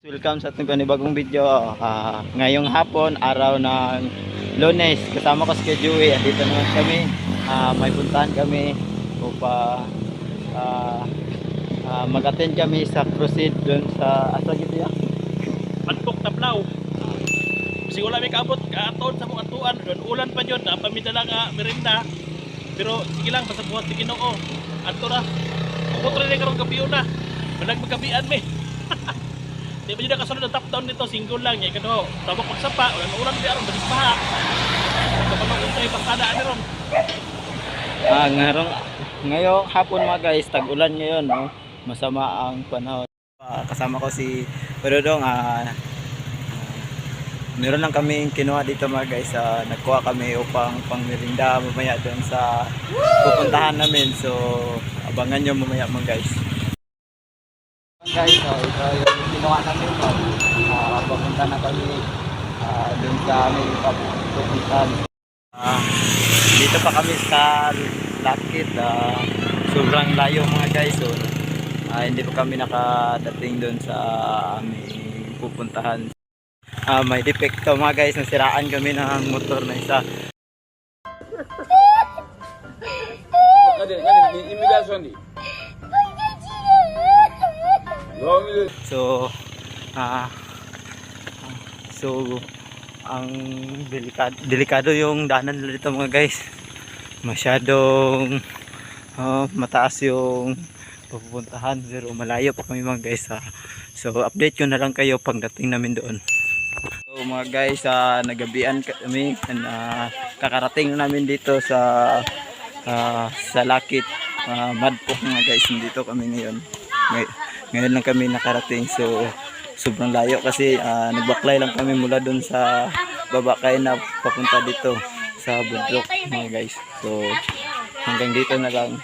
Welcome sa ating panibagong video. Ngayong hapon, araw ng Lunes, kasama ko si Joey. Andito naman kami. May puntahan kami upang mag-attend kami sa crusade dun sa asa gitu ya. Pantok Taplaw. Kasi wala may kaabot katon sa mga atuan. Doon ulan pa yun. Pamidala nga merinda. Pero sige lang, basta buhat si Ginoo. Ato na. Ako rin na karong gabi na. Manag magkabian me. Di ba dyan kasunod ang top down nito, single lang niya. Ikaw, tabak magsapa, ulan di aron, balik paha. Kapanong ito ay pasada ni ron. Ngayong hapon mga guys, tag-ulan ngayon, no? Masama ang panahon. Kasama ko si Pedodong. Meron lang kaming kinuha dito mga guys. Nagkuha kami upang pangmerinda mamaya doon sa pupuntahan namin. So, abangan nyo mamaya mga guys. Guys, ito yung kinuha namin. Papunta na kami doon sa aming pupuntahan. Dito pa kami sa Lakit. Sobrang layo mga guys. So, hindi pa kami nakadating doon sa aming pupuntahan. May depekto mga guys, nasiraan kami ng motor na isa. So ang delikado yung daanan dito mga guys. Masyadong mataas yung pupuntahan, pero malayo pa kami mga guys. So update ko na lang kayo pagdating namin doon. So mga guys, nagabian kami, kakarating namin dito sa Lakit, Madpok mga guys. Dito kami ngayon. Ngayon lang kami nakarating. So sobrang layo kasi nagbaklay lang kami mula dun sa Babakay na papunta dito sa Budlok mga guys. So hanggang dito na lang.